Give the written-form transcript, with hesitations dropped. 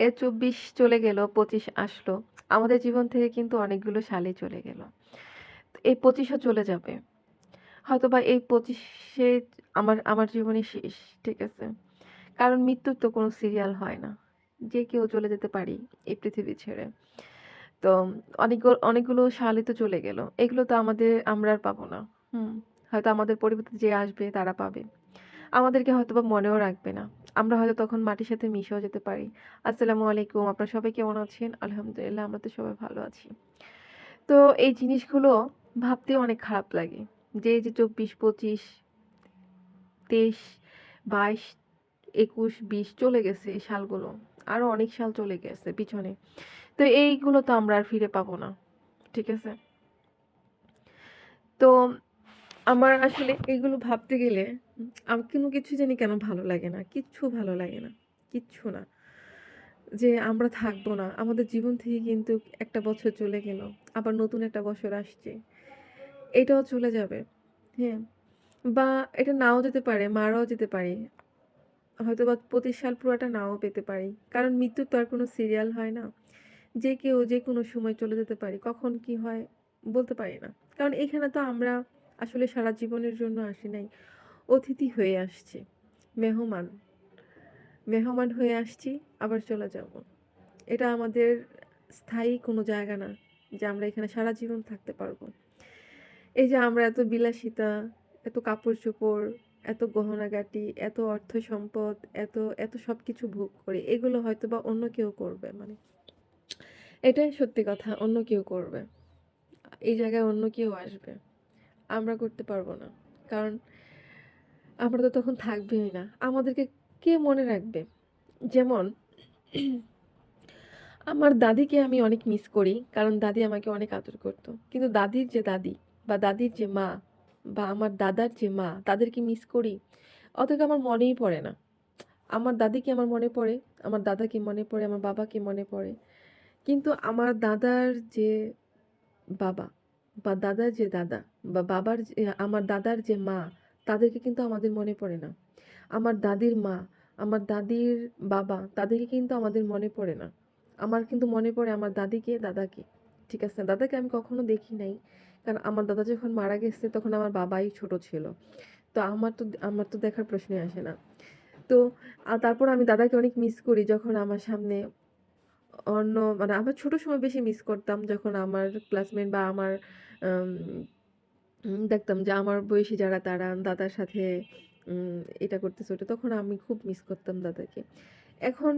এ ২৪ চলে গেল, ২৫ আসলো। আমাদের জীবন থেকে কিন্তু অনেকগুলো সালই চলে গেল। এই ২৫ ও চলে যাবে। হয়তোবা এই ২৫ এ আমার আমার জীবনই শেষ। ঠিক আছে? কারণ মৃত্যুর তো কোনো সিরিয়াল হয় না। যে কেউ চলে যেতে পারি এই পৃথিবী ছেড়ে। তো অনেকগুলো সালই তো চলে গেল। এগুলো তো আমরা আর পাবো না। হুম? হয়তো আমাদের পরিবর্তে যে আসবে তারা পাবে। আমাদেরকে হয়তোবা মনেও রাখবে না। আমরা হয়তো তখন মাটির সাথে মিশেও যেতে পারি। আসসালামু আলাইকুম। আপনারা সবাই কেমন আছেন? আলহামদুলিল্লাহ আমরা তো সবাই ভালো আছি। তো এই জিনিসগুলো ভাবতেও অনেক খারাপ লাগে। যে এই যে ২৪, ২৫, ২৩, ২২, ২১, ২০ চলে গেছে এই সালগুলো। আরো অনেক সাল চলে গেছে পিছনে। তো এইগুলো তো আমরা আর ফিরে পাবো না। ঠিক আছে? তো আমার আসলে এগুলো ভাবতে গেলে আমার কোনো কিছু জানি কেন ভালো লাগে না। কিচ্ছু ভালো লাগে না। কিচ্ছু না। যে আমরা থাকবো না। আমাদের জীবন থেকে কিন্তু একটা বছর চলে গেল। আবার নতুন একটা বছর আসছে। এটাও চলে যাবে। হ্যাঁ? বা এটা নাও যেতে পারে, মারাও যেতে পারি। হয়তোবা ২৫ সাল পুরাটা নাও পেতে পারি। কারণ মৃত্যুর তো আর কোনো সিরিয়াল হয় না। যে কেউ যেকোনো সময় চলে যেতে পারি। কখন কি হয় বলতে পারি না। কারণ এখানে তো আমরা আসলে সারা জীবনের জন্য আসি নাই। অতিথি হয়ে আসছি। মেহমান। মেহমান হয়ে আসছি, আবার চলে যাব। এটা আমাদের স্থায়ী কোনো জায়গা না যে আমরা এখানে সারা জীবন থাকতে পারবো। এই যে আমরা এত বিলাসিতা, এত কাপড়-চোপড়, এত গহনাগাটি, এত অর্থ সম্পদ, এত সবকিছু ভোগ করি। এগুলো হয়তোবা অন্য কেউ করবে। মানে এটাই সত্যি কথা, অন্য কেউ করবে। এই জায়গায় অন্য কেউ আসবে। আমরা করতে পারবো না। কারণ আমরা তো তখন থাকবেই না। আমাদেরকে কে মনে রাখবে? যেমন আমার দাদিকে আমি অনেক মিস করি। কারণ দাদি আমাকে অনেক আদর করত। কিন্তু দাদির যে দাদি বা দাদির যে মা বা আমার দাদার যে মা তাদেরকে মিস করি। অথচ আমার মনেই পড়ে না। আমার দাদিকে আমার মনে পড়ে, আমার দাদাকে মনে পড়ে, আমার বাবাকে মনে পড়ে। কিন্তু আমার দাদার যে বাবা বা দাদার যে দাদা বা আমার দাদার যে মা তাদেরকে কিন্তু আমাদের মনে পড়ে না। আমার দাদির মা, আমার দাদির বাবা তাদেরকে কিন্তু আমাদের মনে পড়ে না। আমার কিন্তু মনে পড়ে আমার দাদিকে, দাদাকে। ঠিক আছে? দাদাকে আমি কখনো দেখি নাই। কারণ আমার দাদা যখন মারা গেছে তখন আমার বাবাই ছোট ছিল। তো আমার তো দেখার প্রশ্নই আসে না। তো তারপর আমি দাদাকে অনেক মিস করি যখন আমার সামনে মানে আমার ছোট সময় বেশি মিস করতাম যখন আমার ক্লাসমেট বা আমার আম দেখতাম যে আমার বয়সী যারা তারা দাদার সাথে এটা করতেছে ওটা তখন আমি খুব মিস করতাম দাদাকে। এখন